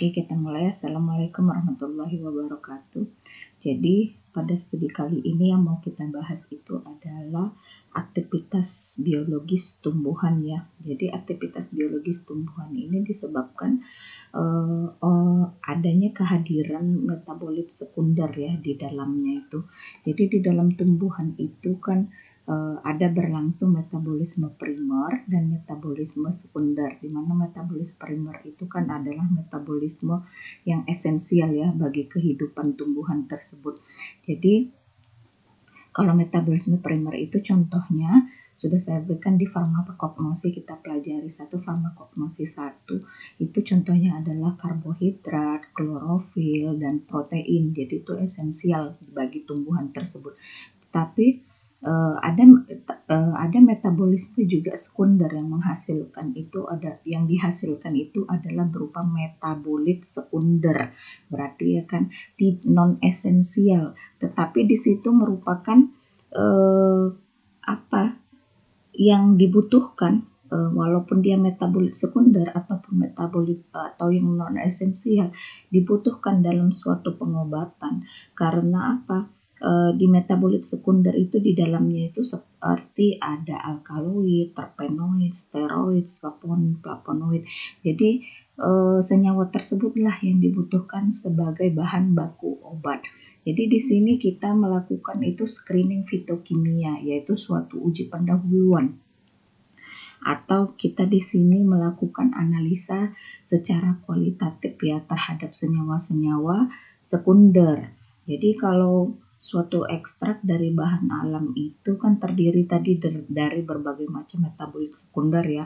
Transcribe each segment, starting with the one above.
Oke, kita mulai. Assalamualaikum warahmatullahi wabarakatuh. Jadi, pada studi kali ini yang mau kita bahas itu adalah aktivitas biologis tumbuhan ya. Jadi, aktivitas biologis tumbuhan ini disebabkan adanya kehadiran metabolit sekunder ya di dalamnya itu. Jadi, di dalam tumbuhan itu kan ada berlangsung metabolisme primer dan metabolisme sekunder, di mana metabolisme primer itu kan adalah metabolisme yang esensial ya bagi kehidupan tumbuhan tersebut. Jadi kalau metabolisme primer itu contohnya sudah saya berikan di farmakognosi, kita pelajari farmakognosi 1 itu contohnya adalah karbohidrat, klorofil, dan protein. Jadi itu esensial bagi tumbuhan tersebut. Tetapi ada metabolisme juga sekunder yang menghasilkan itu adalah berupa metabolit sekunder, berarti ya kan non esensial, tetapi di situ merupakan yang dibutuhkan walaupun dia metabolit sekunder ataupun metabolit atau yang non esensial dibutuhkan dalam suatu pengobatan. Karena di metabolit sekunder itu di dalamnya itu seperti ada alkaloid, terpenoid, steroid, flavonoid. Jadi senyawa tersebutlah yang dibutuhkan sebagai bahan baku obat. Jadi di sini kita melakukan itu screening fitokimia, yaitu suatu uji pendahuluan. Atau kita di sini melakukan analisa secara kualitatif ya terhadap senyawa-senyawa sekunder. Jadi kalau suatu ekstrak dari bahan alam itu kan terdiri tadi dari berbagai macam metabolit sekunder ya.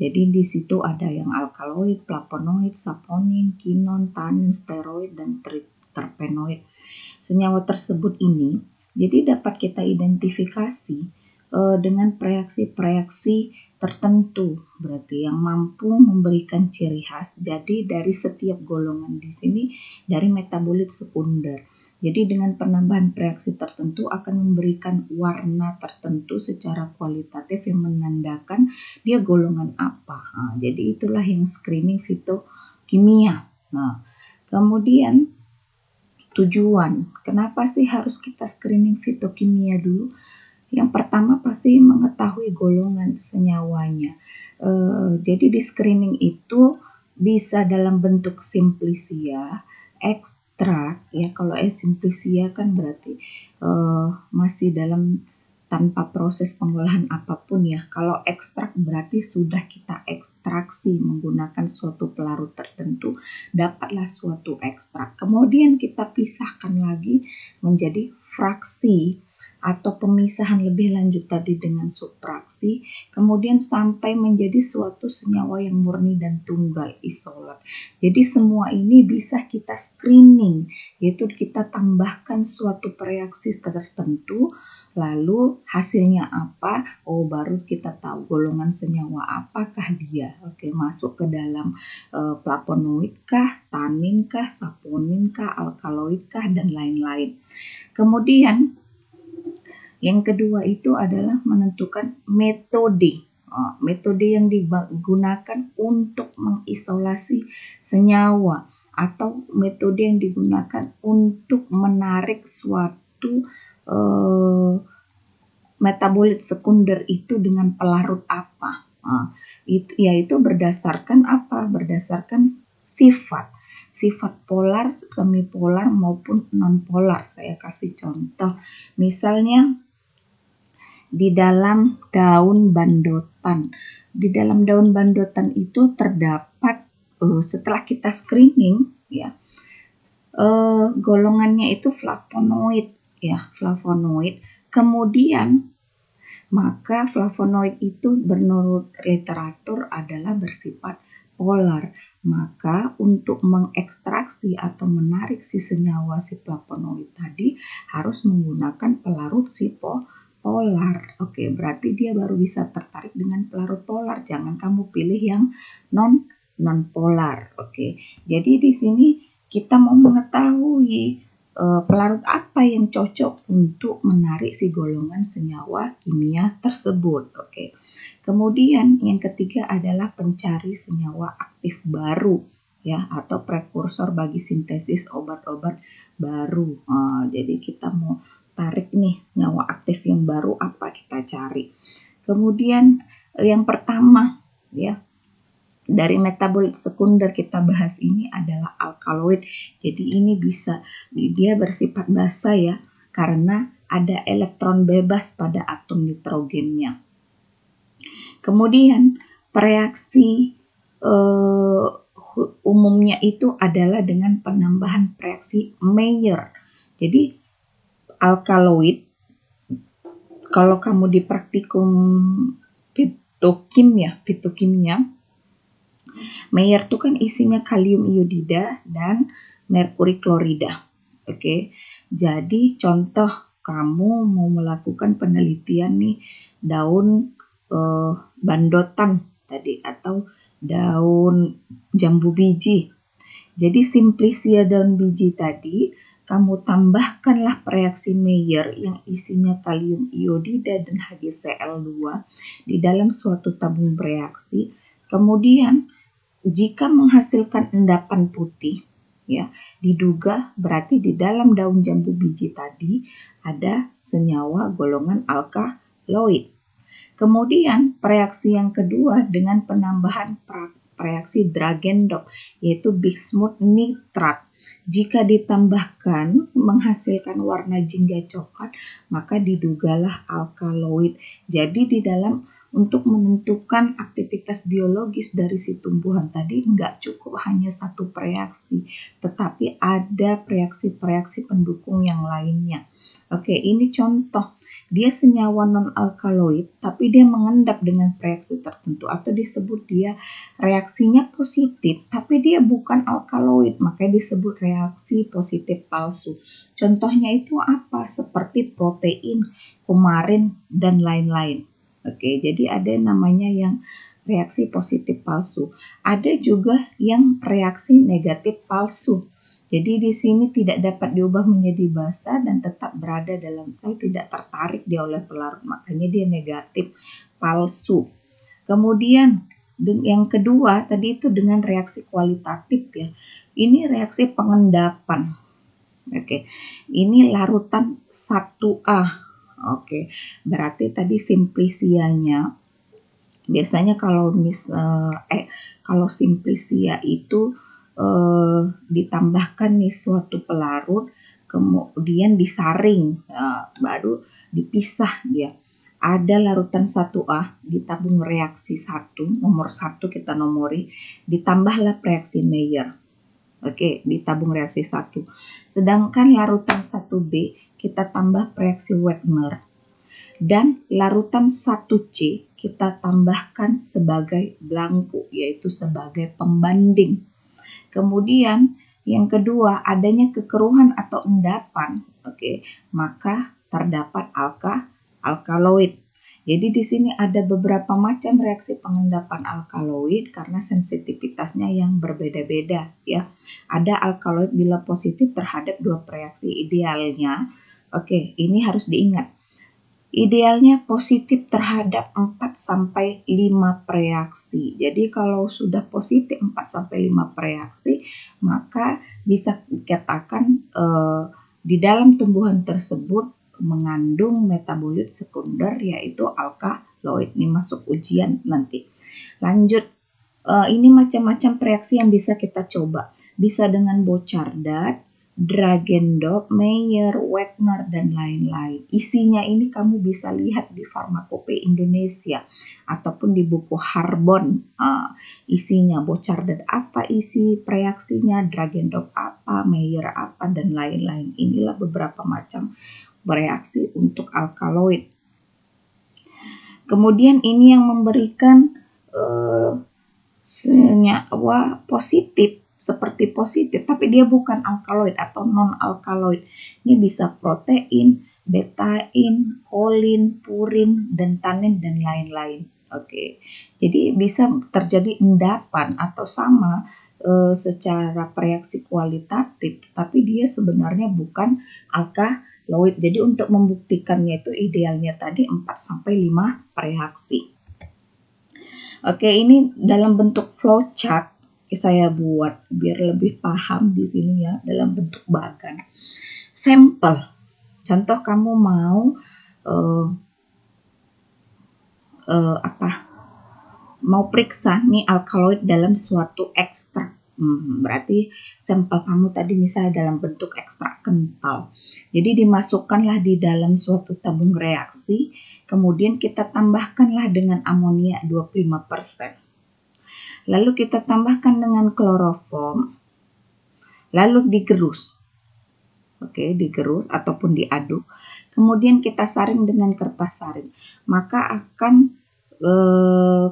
Jadi di situ ada yang alkaloid, flavonoid, saponin, kinon, tanin, steroid, dan terpenoid. Senyawa tersebut ini jadi dapat kita identifikasi dengan reaksi-reaksi tertentu, berarti yang mampu memberikan ciri khas. Jadi dari setiap golongan di sini dari metabolit sekunder. Jadi dengan penambahan reaksi tertentu akan memberikan warna tertentu secara kualitatif yang menandakan dia golongan apa. Jadi itulah yang screening fitokimia. Kemudian tujuan, kenapa sih harus kita screening fitokimia dulu? Yang pertama pasti mengetahui golongan senyawanya. Jadi di screening itu bisa dalam bentuk simplisia, ekstrak ya. Kalau simplisia kan berarti masih dalam tanpa proses pengolahan apapun ya. Kalau ekstrak berarti sudah kita ekstraksi menggunakan suatu pelarut tertentu, dapatlah suatu ekstrak. Kemudian kita pisahkan lagi menjadi fraksi atau pemisahan lebih lanjut tadi dengan subfraksi, kemudian sampai menjadi suatu senyawa yang murni dan tunggal isolat. Jadi semua ini bisa kita screening, yaitu kita tambahkan suatu reaksi tertentu, lalu hasilnya apa? Baru kita tahu golongan senyawa apakah dia. Masuk ke dalam flavonoid kah, tanin kah, saponin kah, alkaloid kah, dan lain-lain. Kemudian yang kedua itu adalah menentukan metode. Metode yang digunakan untuk mengisolasi senyawa atau metode yang digunakan untuk menarik suatu metabolit sekunder itu dengan pelarut apa? Yaitu berdasarkan apa? Berdasarkan sifat polar, semipolar maupun non-polar. Saya kasih contoh, misalnya di dalam daun bandotan. Di dalam daun bandotan itu terdapat setelah kita screening ya, golongannya itu flavonoid ya, flavonoid. Kemudian maka flavonoid itu menurut literatur adalah bersifat polar. Maka untuk mengekstraksi atau menarik si senyawa si flavonoid tadi harus menggunakan pelarut si polar. Berarti dia baru bisa tertarik dengan pelarut polar. Jangan kamu pilih yang non polar. Jadi di sini kita mau mengetahui pelarut apa yang cocok untuk menarik si golongan senyawa kimia tersebut. Kemudian yang ketiga adalah pencari senyawa aktif baru. ya, atau prekursor bagi sintesis obat-obat baru. Jadi kita mau tarik nih senyawa aktif yang baru, apa kita cari. Kemudian yang pertama ya, dari metabolit sekunder kita bahas ini adalah alkaloid. Jadi ini dia bersifat basa ya, karena ada elektron bebas pada atom nitrogennya. Kemudian reaksi umumnya itu adalah dengan penambahan reaksi Mayer. Jadi alkaloid, kalau kamu di praktikum fitokimia, Mayer itu kan isinya kalium iodida dan merkuri klorida. Oke. Jadi contoh kamu mau melakukan penelitian nih daun bandotan tadi atau daun jambu biji. Jadi simplicia daun biji tadi kamu tambahkanlah reaksi Mayer yang isinya kalium iodida dan HgCl2 di dalam suatu tabung bereaksi. Kemudian jika menghasilkan endapan putih, ya, diduga berarti di dalam daun jambu biji tadi ada senyawa golongan alkaloid. Kemudian reaksi yang kedua dengan penambahan reaksi Dragendorf, yaitu bismut nitrat. Jika ditambahkan menghasilkan warna jingga coklat, maka didugalah alkaloid. Jadi di dalam untuk menentukan aktivitas biologis dari si tumbuhan tadi nggak cukup hanya satu reaksi, tetapi ada reaksi-reaksi pendukung yang lainnya. Oke, ini contoh. Dia senyawa non-alkaloid, tapi dia mengendap dengan reaksi tertentu, atau disebut dia reaksinya positif, tapi dia bukan alkaloid, makanya disebut reaksi positif palsu. Contohnya itu apa? Seperti protein, kumarin, dan lain-lain. Oke, jadi ada namanya yang reaksi positif palsu. Ada juga yang reaksi negatif palsu. Jadi di sini tidak dapat diubah menjadi basa dan tetap berada dalam sel, tidak tertarik dia oleh pelarut, makanya dia negatif palsu. Kemudian yang kedua tadi itu dengan reaksi kualitatif ya. Ini reaksi pengendapan. Oke. Ini larutan 1A. Oke. Berarti tadi simplicianya biasanya kalau simplicia itu ditambahkan nih suatu pelarut, kemudian disaring, baru dipisah dia. Ada larutan 1A di tabung reaksi 1, nomor 1 kita nomori, ditambahlah reaksi Mayer. Oke, di tabung reaksi 1. Sedangkan larutan 1B kita tambah reaksi Wagner. Dan larutan 1C kita tambahkan sebagai blanco, yaitu sebagai pembanding. Kemudian yang kedua, adanya kekeruhan atau endapan, maka terdapat alkaloid. Jadi di sini ada beberapa macam reaksi pengendapan alkaloid karena sensitivitasnya yang berbeda-beda ya. Ada alkaloid bila positif terhadap 2 reaksi idealnya. Ini harus diingat. Idealnya positif terhadap 4-5 reaksi. Jadi kalau sudah positif 4-5 reaksi, maka bisa dikatakan di dalam tumbuhan tersebut mengandung metabolit sekunder yaitu alkaloid. Ini masuk ujian nanti. Lanjut, ini macam-macam reaksi yang bisa kita coba. Bisa dengan Bouchardat, Dragendorf, Mayer, Wagner, dan lain-lain. Isinya ini kamu bisa lihat di Farmakope Indonesia ataupun di buku Harbon. Isinya Bouchardat apa isi reaksinya, Dragendorf apa, Mayer apa, dan lain-lain. Inilah beberapa macam bereaksi untuk alkaloid. Kemudian ini yang memberikan senyawa positif, seperti positif, tapi dia bukan alkaloid atau non-alkaloid. Ini bisa protein, betain, kolin, purin, dan tanin, dan lain-lain. Jadi bisa terjadi endapan atau sama secara reaksi kualitatif, tapi dia sebenarnya bukan alkaloid. Jadi untuk membuktikannya itu idealnya tadi 4-5 reaksi. Ini dalam bentuk flowchart saya buat biar lebih paham di sini ya dalam bentuk bagan. Sampel. Contoh kamu mau mau periksa nih alkaloid dalam suatu ekstrak. Berarti sampel kamu tadi misalnya dalam bentuk ekstrak kental. Jadi dimasukkanlah di dalam suatu tabung reaksi, kemudian kita tambahkanlah dengan amonia 25%. Lalu kita tambahkan dengan kloroform, lalu digerus. Oke, digerus ataupun diaduk. Kemudian kita saring dengan kertas saring. Maka akan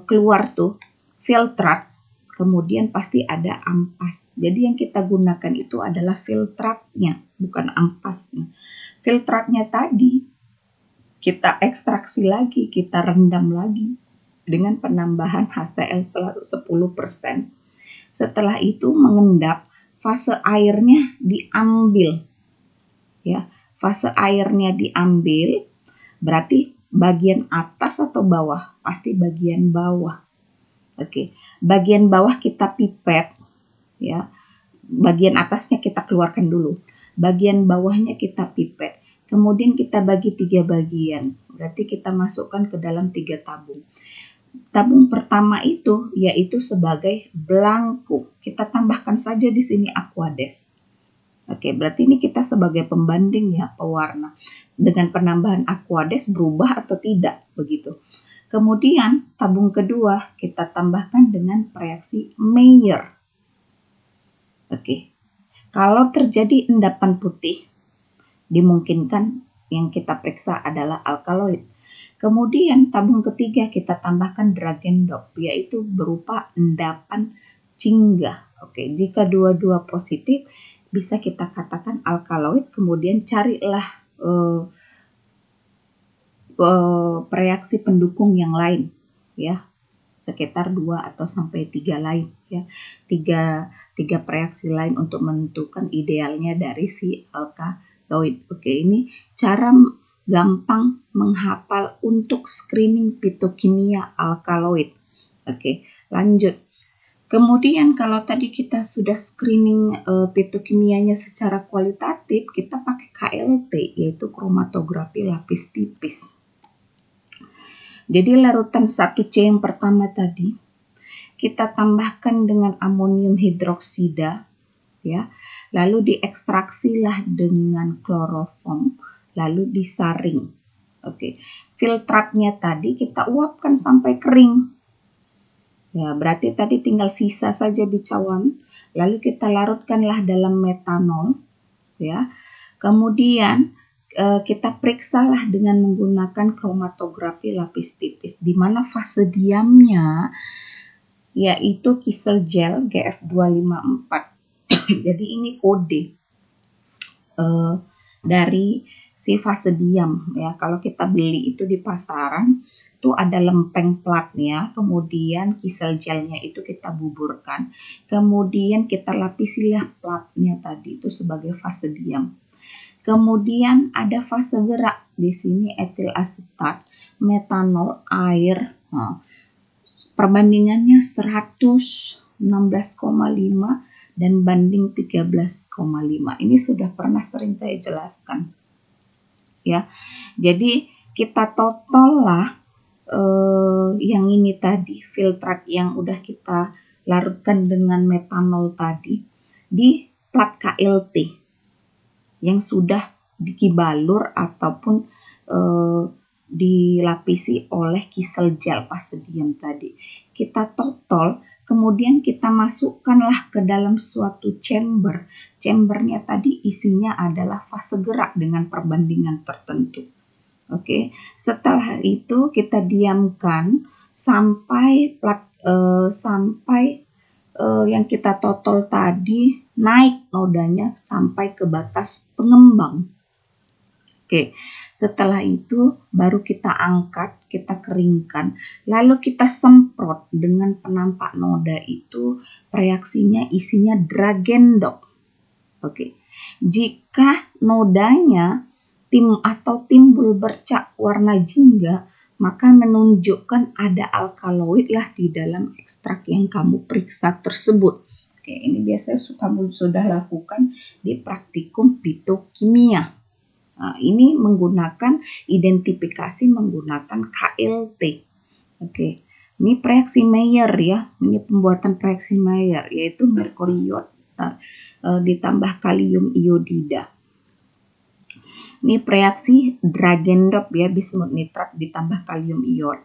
keluar tuh filtrat. Kemudian pasti ada ampas. Jadi yang kita gunakan itu adalah filtratnya, bukan ampasnya. Filtratnya tadi kita ekstraksi lagi, kita rendam lagi dengan penambahan HCl selalu 10%. Setelah itu mengendap, fase airnya diambil. Ya, fase airnya diambil, berarti bagian atas atau bawah? Pasti bagian bawah. Oke, bagian bawah kita pipet, ya. Bagian atasnya kita keluarkan dulu. Bagian bawahnya kita pipet. Kemudian kita bagi 3 bagian. Berarti kita masukkan ke dalam 3 tabung. Tabung pertama itu yaitu sebagai blanko. Kita tambahkan saja di sini aquades. Oke, berarti ini kita sebagai pembanding ya, pewarna. Dengan penambahan aquades berubah atau tidak, begitu. Kemudian tabung kedua kita tambahkan dengan reaksi Mayer. Oke, kalau terjadi endapan putih, dimungkinkan yang kita periksa adalah alkaloid. Kemudian tabung ketiga kita tambahkan Dragendorf, yaitu berupa endapan cingga. Oke, jika dua-dua positif, bisa kita katakan alkaloid. Kemudian carilah reaksi pendukung yang lain, ya, sekitar 2 atau sampai 3 lain, ya, 3 reaksi lain untuk menentukan idealnya dari si alkaloid. Oke, ini cara gampang menghafal untuk screening fitokimia alkaloid. Oke, lanjut. Kemudian kalau tadi kita sudah screening fitokimianya secara kualitatif, kita pakai KLT, yaitu kromatografi lapis tipis. Jadi larutan 1C yang pertama tadi kita tambahkan dengan amonium hidroksida, ya. Lalu diekstraksilah dengan kloroform, lalu disaring. Oke. Filtratnya tadi kita uapkan sampai kering. Ya, berarti tadi tinggal sisa saja di cawan, lalu kita larutkanlah dalam metanol, ya. Kemudian kita periksalah dengan menggunakan kromatografi lapis tipis, di mana fase diamnya yaitu kisel gel GF254. Jadi ini kode dari si fase diam, ya. Kalau kita beli itu di pasaran, itu ada lempeng platnya, kemudian kisel gelnya itu kita buburkan, kemudian kita lapisilah platnya tadi itu sebagai fase diam. Kemudian ada fase gerak, di sini etil asetat, metanol, air. Nah, perbandingannya 116,5 dan banding 13,5. Ini sudah pernah sering saya jelaskan. Ya. Jadi kita total lah yang ini tadi, filtrat yang udah kita larutkan dengan metanol tadi di plat KLT yang sudah dikibalur ataupun dilapisi oleh kisel gel fase diam tadi. Kita total, kemudian kita masukkanlah ke dalam suatu chamber. Chambernya tadi isinya adalah fase gerak dengan perbandingan tertentu. Oke, setelah itu kita diamkan sampai yang kita total tadi naik nodanya sampai ke batas pengembang. Oke, setelah itu baru kita angkat, kita keringkan, lalu kita semprot dengan penampak noda itu, reaksinya isinya Dragendorf. Oke, jika nodanya timbul bercak warna jingga, maka menunjukkan ada alkaloid lah di dalam ekstrak yang kamu periksa tersebut. Oke, ini biasanya kamu sudah lakukan di praktikum fitokimia. Nah, ini menggunakan identifikasi menggunakan KLT. Oke, ini reaksi Mayer ya. Ini pembuatan reaksi Mayer yaitu merkuri iod ditambah kalium iodida. Ini reaksi Dragendorf ya, bismut nitrat ditambah kalium iod.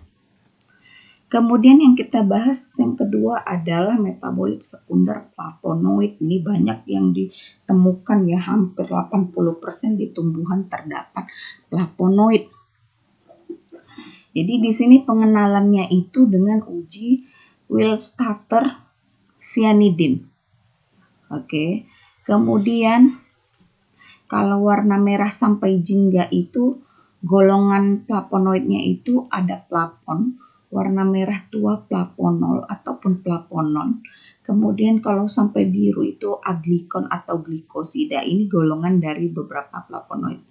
Kemudian yang kita bahas yang kedua adalah metabolit sekunder flavonoid. Ini banyak yang ditemukan ya, hampir 80% di tumbuhan terdapat flavonoid. Jadi di sini pengenalannya itu dengan uji Willstatter cyanidin. Oke. Kemudian kalau warna merah sampai jingga itu golongan flavonoidnya itu ada flavon, warna merah tua flavonol ataupun flavonon. Kemudian kalau sampai biru itu aglikon atau glikosida. Ini golongan dari beberapa flavonoid.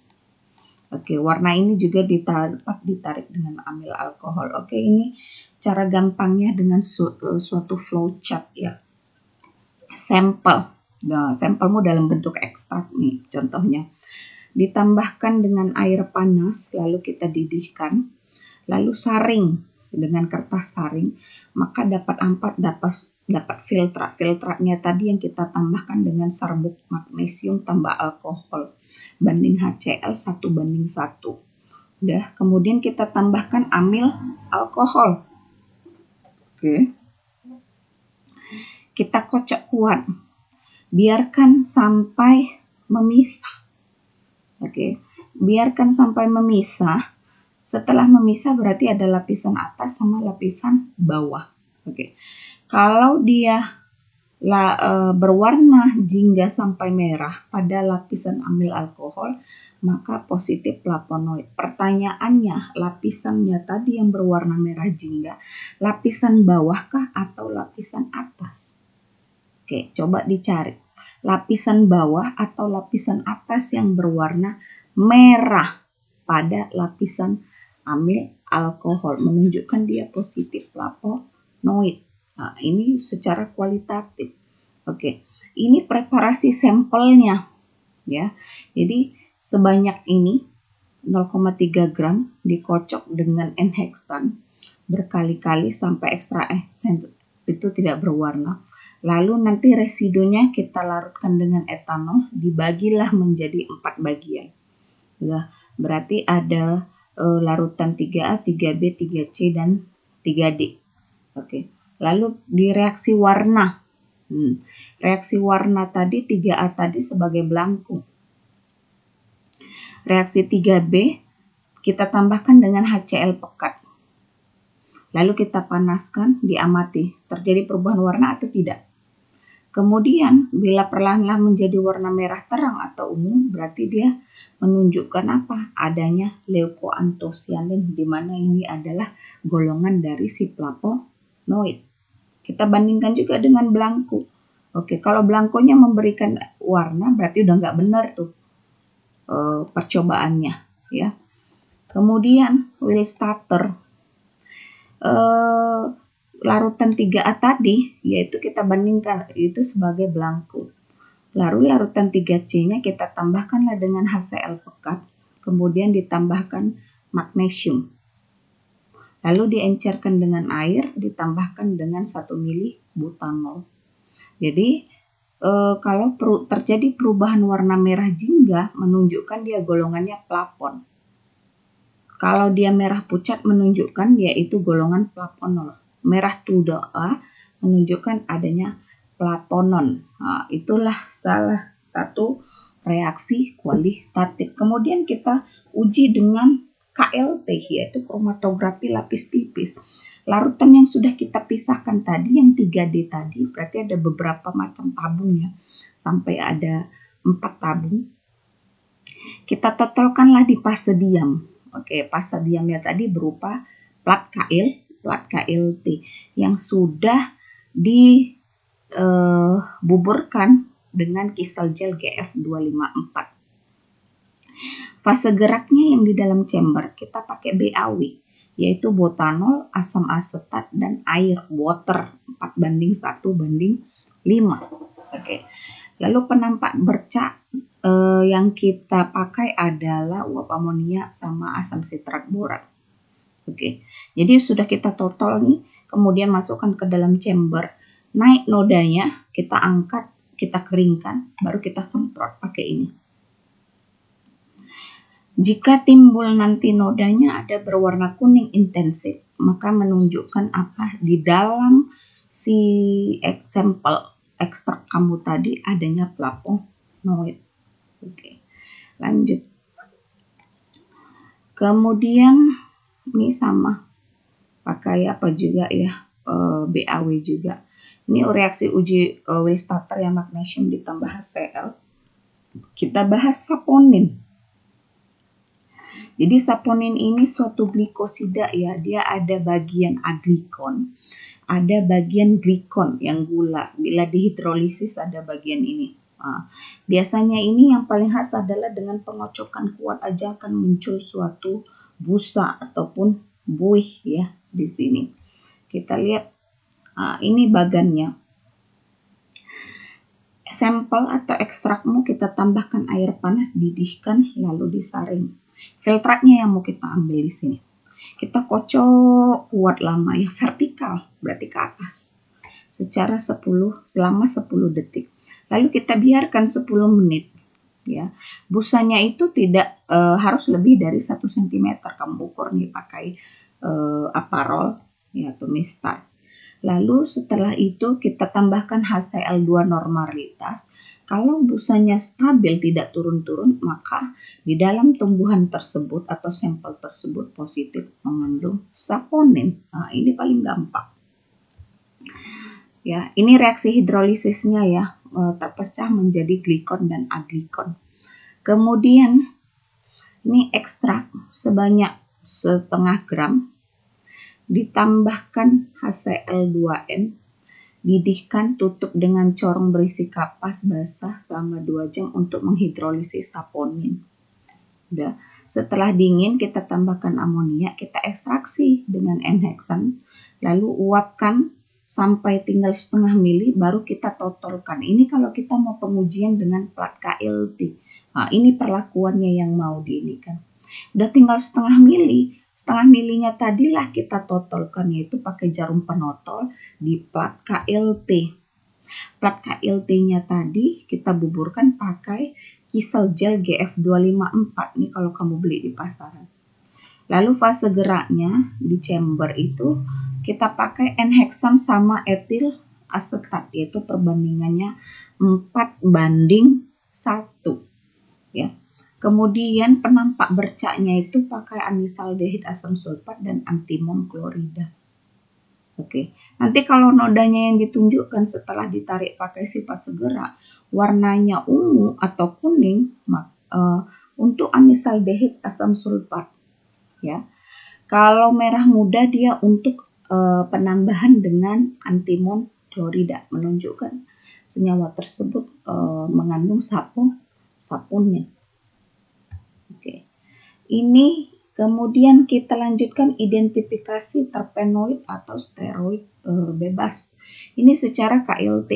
Oke, warna ini juga ditarik dengan amil alkohol. Oke, ini cara gampangnya dengan suatu flowchart ya. Sampel. Nah, sampelmu dalam bentuk ekstrak nih, contohnya. Ditambahkan dengan air panas, lalu kita didihkan, lalu saring dengan kertas saring, maka dapat filtrat. Filtratnya tadi yang kita tambahkan dengan serbuk magnesium tambah alkohol banding HCl 1:1. Udah, kemudian kita tambahkan amil alkohol. Oke. Kita kocok kuat. Biarkan sampai memisah. Oke. Biarkan sampai memisah. Setelah memisah berarti ada lapisan atas sama lapisan bawah. Oke. Kalau dia berwarna jingga sampai merah pada lapisan amil alkohol, maka positif flavonoid. Pertanyaannya, lapisannya tadi yang berwarna merah jingga, lapisan bawahkah atau lapisan atas? Oke, coba dicari. Lapisan bawah atau lapisan atas yang berwarna merah pada lapisan amil alkohol menunjukkan dia positif flavonoid. Nah, ini secara kualitatif. Oke, ini preparasi sampelnya ya. Jadi sebanyak ini 0,3 gram dikocok dengan N-hexan berkali-kali sampai ekstra itu tidak berwarna. Lalu nanti residunya kita larutkan dengan etanol, dibagilah menjadi 4 bagian. Ya, berarti ada larutan 3A, 3B, 3C, dan 3D. Oke. Lalu di reaksi warna. Reaksi warna tadi 3A tadi sebagai belangko. Reaksi 3B kita tambahkan dengan HCl pekat. Lalu kita panaskan, diamati terjadi perubahan warna atau tidak. Kemudian bila perlahan-lahan menjadi warna merah terang atau ungu, berarti dia menunjukkan apa? Adanya leukoantosianin, di mana ini adalah golongan dari si flavonoid. Kita bandingkan juga dengan belangko. Oke, kalau belangkonya memberikan warna, berarti udah nggak benar tuh percobaannya, ya. Kemudian Willstatter larutan 3A tadi, yaitu kita bandingkan itu sebagai belangko. Lalu larutan 3C-nya kita tambahkanlah dengan HCl pekat, kemudian ditambahkan magnesium. Lalu diencerkan dengan air, ditambahkan dengan 1 mili butanol. Jadi kalau terjadi perubahan warna merah jingga, menunjukkan dia golongannya flavon. Kalau dia merah pucat, menunjukkan yaitu golongan flavonol. Merah tua menunjukkan adanya flavonon. Nah, itulah salah satu reaksi kualitatif. Kemudian kita uji dengan KLT, yaitu kromatografi lapis tipis. Larutan yang sudah kita pisahkan tadi, yang 3D tadi, berarti ada beberapa macam tabung ya, sampai ada 4 tabung. Kita totolkanlah di fase diam. Oke, fase diamnya tadi berupa plat KLT yang sudah dibuburkan dengan kisel gel GF254. Fase geraknya yang di dalam chamber kita pakai BAW, yaitu butanol, asam asetat, dan air, water 4:1:4. Oke. Lalu penampak bercak yang kita pakai adalah uap amonia sama asam sitrat borat. Oke. Jadi sudah kita total nih, kemudian masukkan ke dalam chamber. Naik nodanya, kita angkat, kita keringkan, baru kita semprot pakai ini. Jika timbul nanti nodanya ada berwarna kuning intensif, maka menunjukkan apa di dalam si sampel ekstrak kamu tadi adanya flavonoid. Oke, lanjut. Kemudian ini sama, pakai apa juga ya, BAW juga. Ini reaksi uji Will-Statter yang magnesium ditambah HCl. Kita bahas saponin. Jadi saponin ini suatu glikosida ya, dia ada bagian aglikon, ada bagian glikon yang gula. Bila dihidrolisis ada bagian ini. Biasanya ini yang paling khas adalah dengan pengocokan kuat aja akan muncul suatu busa ataupun buih ya di sini. Kita lihat ini bagannya. Sampel atau ekstrakmu kita tambahkan air panas, didihkan lalu disaring. Filtratnya yang mau kita ambil di sini. Kita kocok kuat lama ya, vertikal berarti ke atas. Selama 10 detik. Lalu kita biarkan 10 menit ya. Busanya itu tidak harus lebih dari 1 cm. Kamu ukur nih pakai aparol ya atau mistar. Lalu setelah itu kita tambahkan HCl2 normalitas. Kalau busanya stabil tidak turun-turun, maka di dalam tumbuhan tersebut atau sampel tersebut positif mengandung saponin. Nah, ini paling gampang. Ya, ini reaksi hidrolisisnya ya, terpecah menjadi glikon dan aglikon. Kemudian ini ekstrak sebanyak 0,5 gram. Ditambahkan HCl2n, didihkan, tutup dengan corong berisi kapas basah selama 2 jam untuk menghidrolisis saponin. Udah. Setelah dingin kita tambahkan amonia, kita ekstraksi dengan N-hexan, lalu uapkan sampai tinggal 0,5 mili, baru kita totolkan. Ini kalau kita mau pengujian dengan plat KLT. Nah, ini perlakuannya yang mau diinikan. Udah tinggal 0,5 mili. 0,5 milinya tadilah kita totolkan, yaitu pakai jarum penotol di plat KLT. Plat KLT-nya tadi kita buburkan pakai kisel gel GF254 nih kalau kamu beli di pasaran. Lalu fase geraknya di chamber itu kita pakai N-hexan sama etil asetat, yaitu perbandingannya 4:1 ya. Kemudian penampak bercaknya itu pakai anisaldehid asam sulfat dan antimon klorida. Oke, nanti kalau nodanya yang ditunjukkan setelah ditarik pakai sifat segera warnanya ungu atau kuning, untuk anisaldehid asam sulfat ya. Kalau merah muda dia untuk penambahan dengan antimon klorida, menunjukkan senyawa tersebut mengandung saponin. Oke. Ini kemudian kita lanjutkan identifikasi terpenoid atau steroid bebas. Ini secara KLT.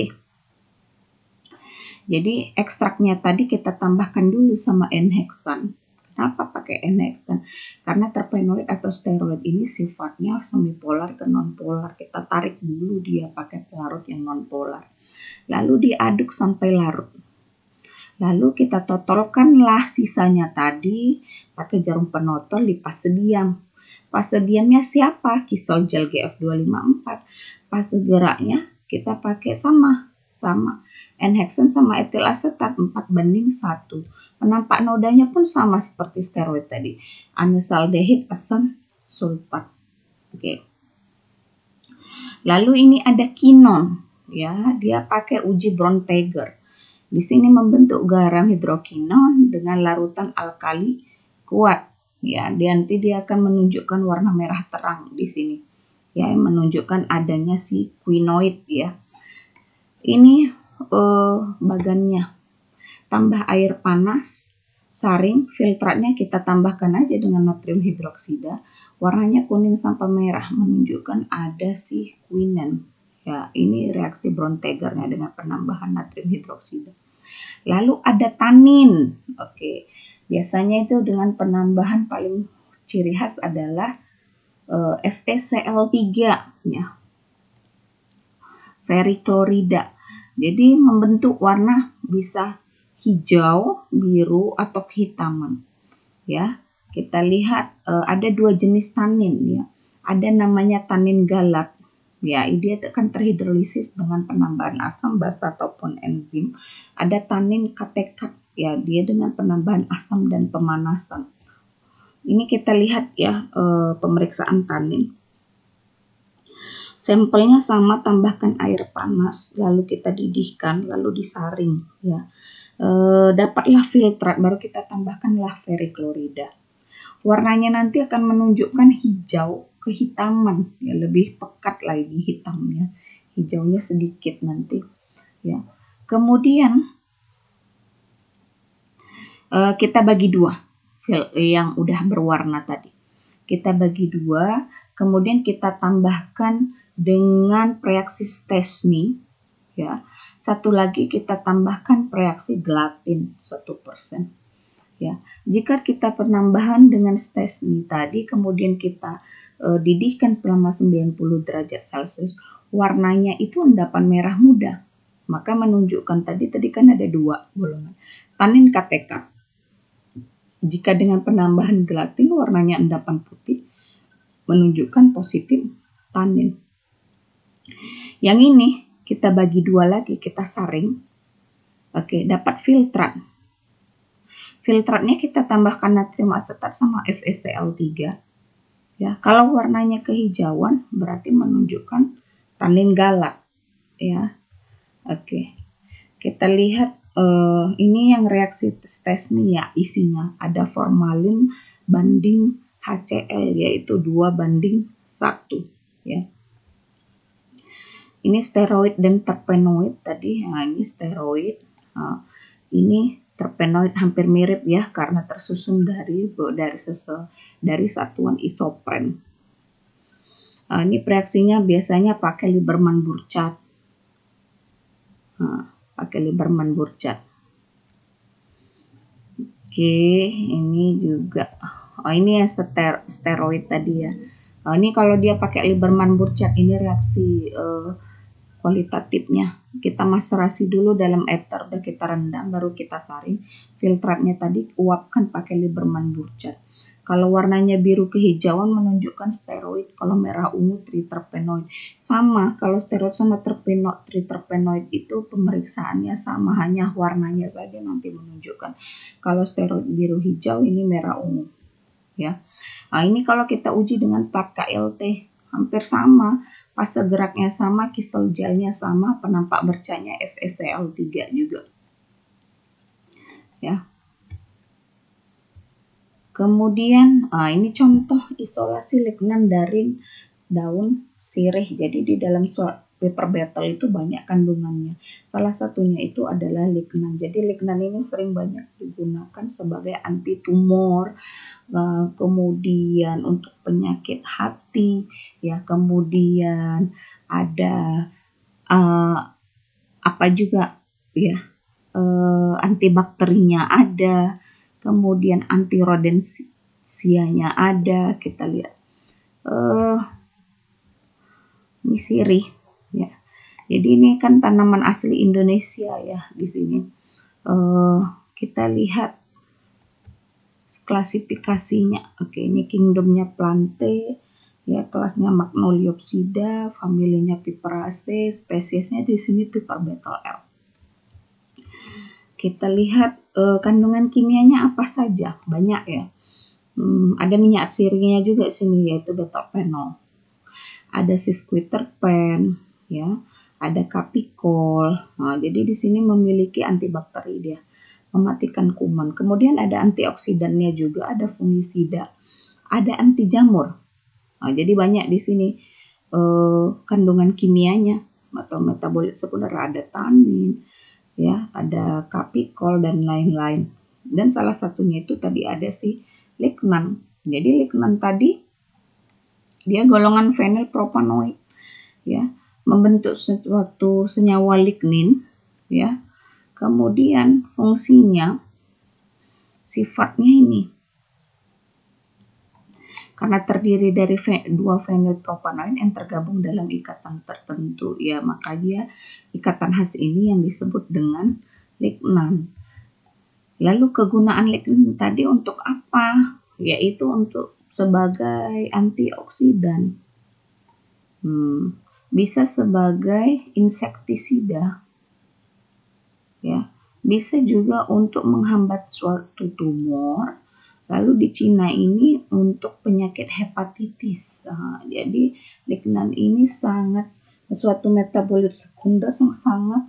Jadi ekstraknya tadi kita tambahkan dulu sama N-hexan. Kenapa pakai N-hexan? Karena terpenoid atau steroid ini sifatnya semipolar ke nonpolar. Kita tarik dulu dia pakai pelarut yang nonpolar. Lalu diaduk sampai larut. Lalu kita totolkanlah sisanya tadi pakai jarum penotol di fase diam. Fase diamnya siapa? Kisel gel GF254. Fase geraknya kita pakai sama N-hexan sama etil asetat 4:1. Penampak nodanya pun sama seperti steroid tadi. Anisaldehid asam sulfat. Oke. Lalu ini ada kinon ya, dia pakai uji Bronstegger. Di sini membentuk garam hidrokinon dengan larutan alkali kuat ya. Nanti dia akan menunjukkan warna merah terang di sini ya, menunjukkan adanya si quinoid ya. Ini bagannya. Tambah air panas, saring, filtratnya kita tambahkan aja dengan natrium hidroksida. Warnanya kuning sampai merah menunjukkan ada si quinine Ya, ini reaksi Bronsteggernya dengan penambahan natrium hidroksida. Lalu ada tanin. Oke. Biasanya itu dengan penambahan paling ciri khas adalah FeCl3 ya. Ferriklorida. Jadi membentuk warna bisa hijau, biru atau kehitaman. Ya. Kita lihat ada dua jenis tanin ya. Ada namanya tanin galat. Ya, dia akan terhidrolisis dengan penambahan asam basa ataupun enzim. Ada tanin katekat, ya, dia dengan penambahan asam dan pemanasan. Ini kita lihat ya pemeriksaan tanin. Sampelnya sama, tambahkan air panas, lalu kita didihkan, lalu disaring. Ya, dapatlah filtrat, baru kita tambahkanlah ferriklorida. Warnanya nanti akan menunjukkan hijau kehitaman, ya, lebih pekat lagi hitamnya, hijaunya sedikit nanti ya. Kemudian kita bagi dua yang udah berwarna tadi, kita bagi dua, kemudian kita tambahkan dengan preaksi Stechny ya. Satu lagi kita tambahkan preaksi gelatin 1%. Ya, jika kita penambahan dengan Stechny tadi, kemudian kita didihkan selama 90 derajat Celcius, warnanya itu endapan merah muda. Maka menunjukkan tadi kan ada dua golongan. Tanin katekat. Jika dengan penambahan gelatin warnanya endapan putih, menunjukkan positif tanin. Yang ini kita bagi dua lagi, kita saring. Oke, dapat filtrat. Filtratnya kita tambahkan natrium asetat sama FeCl3. Ya, kalau warnanya kehijauan berarti menunjukkan tanin galat. Ya, oke. Kita lihat ini yang reaksi Stechny ya, isinya ada formalin banding HCl, yaitu 2:1 ya. Ini steroid dan terpenoid tadi. Nah, ini steroid. Ini terpenoid hampir mirip ya, karena tersusun dari satuan isopren. Ini reaksinya biasanya pakai Lieberman-Burchardt. Pakai Lieberman-Burchardt. Oke, ini juga. Ini yang steroid tadi ya. Ini kalau dia pakai Lieberman-Burchardt, ini reaksi kualitatifnya. Kita maserasi dulu dalam ether, udah kita rendam, baru kita saring. Filtratnya tadi uapkan pakai Lieberman-Burchardt. Kalau warnanya biru kehijauan menunjukkan steroid, kalau merah ungu triterpenoid. Sama, kalau steroid sama triterpenoid itu pemeriksaannya sama, hanya warnanya saja nanti menunjukkan. Kalau steroid biru hijau, ini merah ungu. Ya. Nah, ini kalau kita uji dengan plat KLT, hampir sama, fase geraknya sama, kisel gelnya sama, penampak bercaknya FeCl3 juga. Ya. Kemudian, ini contoh isolasi lignan dari daun sirih. Jadi di dalam paper betel itu banyak kandungannya. Salah satunya itu adalah lignan. Jadi lignan ini sering banyak digunakan sebagai anti tumor, kemudian untuk penyakit hati, ya, kemudian ada apa juga ya, antibakterinya ada, kemudian anti rodensianya ada. Kita lihat ini sirih ya. Jadi ini kan tanaman asli Indonesia ya di sini. Kita lihat klasifikasinya. Oke, ini kingdomnya Plantae, ya, kelasnya Magnoliopsida, familinya Piperaceae, spesiesnya di sini Piper betel L. Kita lihat kandungan kimianya apa saja, banyak ya. Ada minyak sirihnya juga sini, yaitu betapenol. Ada sesquiterpen, ya, ada kapikol. Jadi di sini memiliki antibakteri dia, mematikan kuman. Kemudian ada antioksidannya juga, ada fungisida, ada anti jamur. Jadi banyak di sini kandungan kimianya atau metabolit sekunder, ada tanin, ya, ada kapikol dan lain-lain. Dan salah satunya itu tadi ada si lignan. Jadi lignan tadi dia golongan fenilpropanoid, ya. membentuk suatu senyawa lignin, ya. Kemudian fungsinya, sifatnya ini, karena terdiri dari dua fenilpropanoid yang tergabung dalam ikatan tertentu, ya, maka dia ikatan khas ini yang disebut dengan lignan. Lalu kegunaan lignan tadi untuk apa? Yaitu untuk sebagai antioksidan, bisa sebagai insektisida, ya, bisa juga untuk menghambat suatu tumor. Lalu di Cina ini untuk penyakit hepatitis. Jadi lignan ini sangat suatu metabolit sekunder yang sangat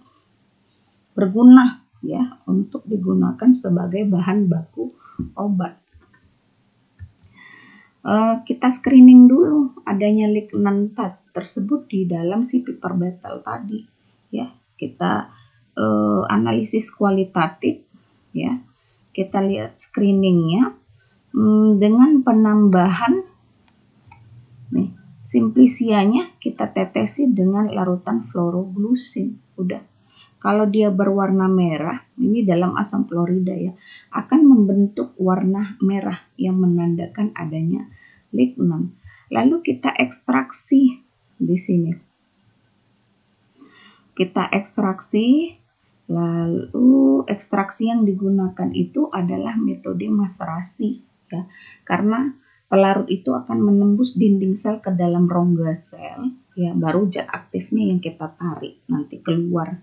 berguna, ya, untuk digunakan sebagai bahan baku obat. Kita screening dulu adanya lignan tersebut di dalam si piperbetal tadi, ya. Kita analisis kualitatif, ya. Kita lihat screeningnya dengan penambahan nih, simplicianya kita tetesi dengan larutan fluoroglusin. Udah. Kalau dia berwarna merah, ini dalam asam klorida, ya, akan membentuk warna merah yang menandakan adanya lignan. Lalu kita ekstraksi di sini. Kita ekstraksi, lalu ekstraksi yang digunakan itu adalah metode maserasi, ya, karena pelarut itu akan menembus dinding sel ke dalam rongga sel, ya, baru zat aktifnya yang kita tarik nanti keluar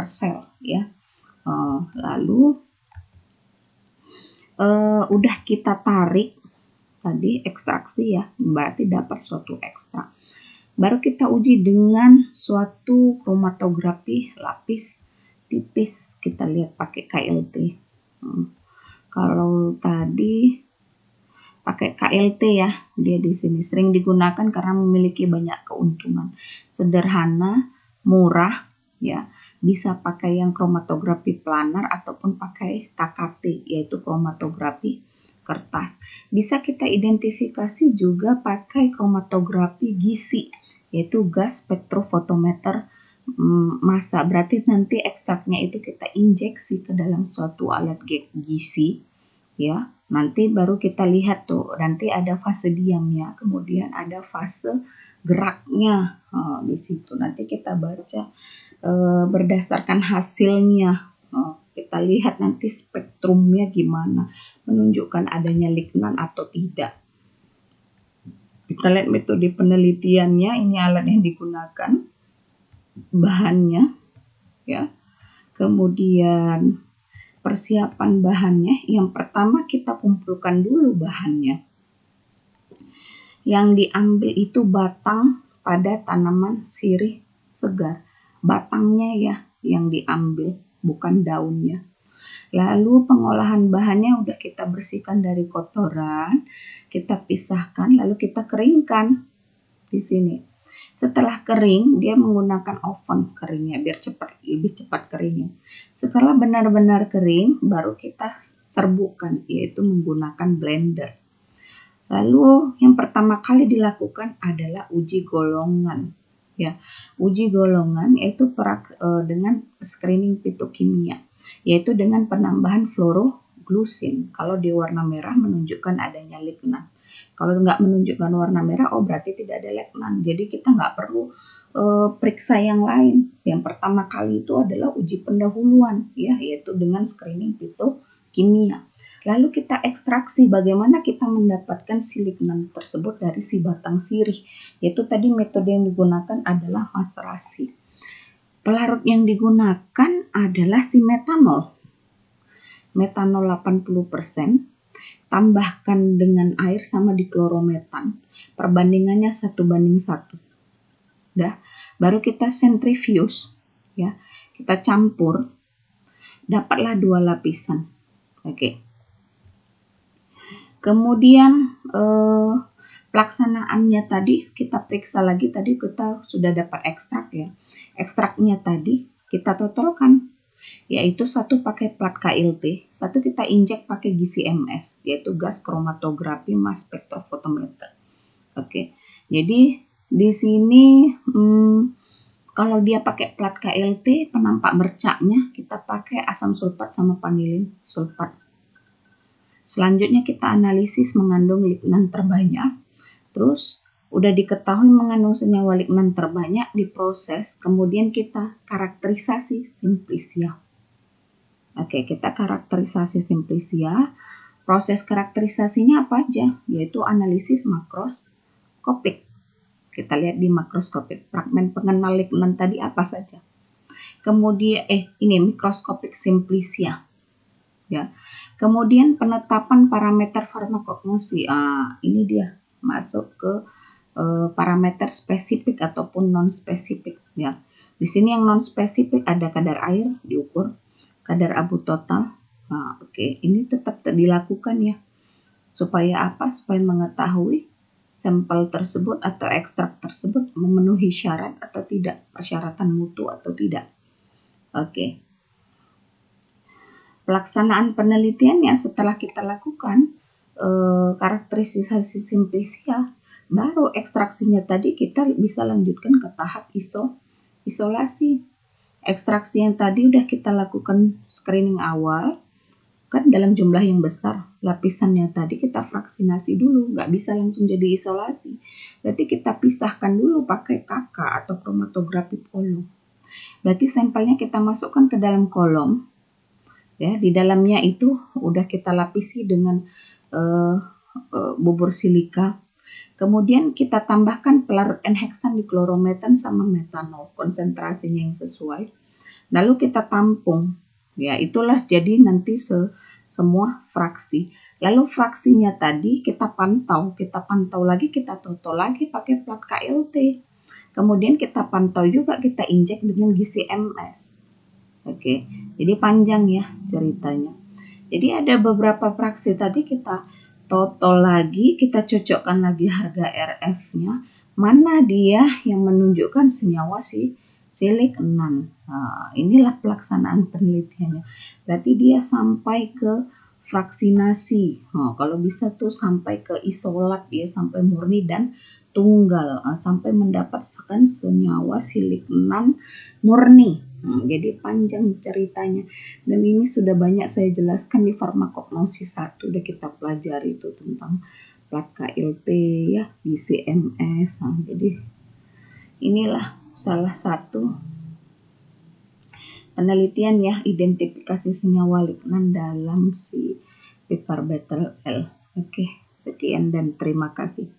sel, ya. Lalu udah kita tarik tadi ekstraksi, ya, berarti dapat suatu ekstrak. Baru kita uji dengan suatu kromatografi lapis tipis, kita lihat pakai KLT. Kalau tadi pakai KLT, ya, dia di sini sering digunakan karena memiliki banyak keuntungan. Sederhana, murah, ya. Bisa pakai yang kromatografi planar ataupun pakai KKT, yaitu kromatografi kertas. Bisa kita identifikasi juga pakai kromatografi gizi, yaitu gas spektrofotometer massa. Berarti nanti ekstraknya itu kita injeksi ke dalam suatu alat gizi, ya. Nanti baru kita lihat tuh, nanti ada fase diamnya, kemudian ada fase geraknya. Di situ nanti kita baca berdasarkan hasilnya. Kita lihat nanti spektrumnya gimana, menunjukkan adanya lignan atau tidak. Kita lihat metode penelitiannya, ini alat yang digunakan, bahannya, ya. Kemudian persiapan bahannya, yang pertama kita kumpulkan dulu bahannya. Yang diambil itu batang pada tanaman sirih segar. Batangnya, ya, yang diambil, bukan daunnya. Lalu pengolahan bahannya udah kita bersihkan dari kotoran, kita pisahkan, lalu kita keringkan di sini. Setelah kering, dia menggunakan oven keringnya biar lebih cepat keringnya. Setelah benar-benar kering, baru kita serbukan, yaitu menggunakan blender. Lalu yang pertama kali dilakukan adalah uji golongan, ya. Uji golongan yaitu dengan screening fitokimia, yaitu dengan penambahan fluoroglusin. Kalau di warna merah menunjukkan adanya lignan. Kalau nggak menunjukkan warna merah, berarti tidak ada lignan. Jadi kita nggak perlu periksa yang lain. Yang pertama kali itu adalah uji pendahuluan, ya, yaitu dengan screening fitokimia. Lalu kita ekstraksi bagaimana kita mendapatkan si lignan tersebut dari si batang sirih. Yaitu tadi metode yang digunakan adalah maserasi. Pelarut yang digunakan adalah si metanol. Metanol 80%. Tambahkan dengan air sama diklorometan. Perbandingannya 1:1. Udah, baru kita centrifuge, ya. Kita campur. Dapatlah 2 lapisan. Oke. Kemudian pelaksanaannya tadi kita periksa lagi, tadi kita sudah dapat ekstrak, ya. Ekstraknya tadi kita totalkan, yaitu satu pakai plat KLT, satu kita injek pakai GC-MS, yaitu gas kromatografi mass spektrofotometer. Oke. Jadi di sini Kalau dia pakai plat KLT, penampak bercaknya, kita pakai asam sulfat sama vanilin sulfat. Selanjutnya kita analisis mengandung lignan terbanyak. Terus udah diketahui mengandung senyawa lignan terbanyak, diproses, kemudian kita karakterisasi simplisia. Oke, kita karakterisasi simplisia. Proses karakterisasinya apa aja? Yaitu analisis makroskopik. Kita lihat di makroskopik, fragmen pengenal lignan tadi apa saja. Kemudian ini mikroskopik simplisia. Ya. Kemudian penetapan parameter farmakognosi. Ini dia masuk ke parameter spesifik ataupun non spesifik ya. Di sini yang non spesifik ada kadar air diukur, kadar abu total. Oke, ini tetap dilakukan ya. Supaya apa? Supaya mengetahui sampel tersebut atau ekstrak tersebut memenuhi syarat atau tidak, persyaratan mutu atau tidak. Oke. Pelaksanaan penelitian yang setelah kita lakukan karakterisasi simplisia, baru ekstraksinya tadi kita bisa lanjutkan ke tahap isolasi. Ekstraksi yang tadi udah kita lakukan screening awal, kan dalam jumlah yang besar, lapisannya tadi kita fraksinasi dulu, nggak bisa langsung jadi isolasi. Berarti kita pisahkan dulu pakai KK atau kromatografi kolom. Berarti sampelnya kita masukkan ke dalam kolom, ya, di dalamnya itu udah kita lapisi dengan bubur silika. Kemudian kita tambahkan pelarut N-heksan di klorometan sama metanol, konsentrasinya yang sesuai. Lalu kita tampung. Ya, itulah jadi nanti semua fraksi. Lalu fraksinya tadi kita pantau lagi, kita toto lagi pakai plat KLT. Kemudian kita pantau juga, kita injek dengan GC-MS. Oke, jadi panjang ya ceritanya. Jadi ada beberapa fraksi tadi kita toto lagi, kita cocokkan lagi harga RF-nya. Mana dia yang menunjukkan senyawa lignan. Inilah pelaksanaan penelitiannya. Berarti dia sampai ke fraksinasi. Kalau bisa tuh sampai ke isolat, dia sampai murni dan tunggal, sampai mendapatkan senyawa lignan murni. Jadi panjang ceritanya. Dan ini sudah banyak saya jelaskan di farmakognosis 1, udah kita pelajari itu tentang plat KLT ya, GC-MS. Jadi inilah salah satu penelitian ya, identifikasi senyawa lignan dalam si piperbetal L. Oke, sekian dan terima kasih.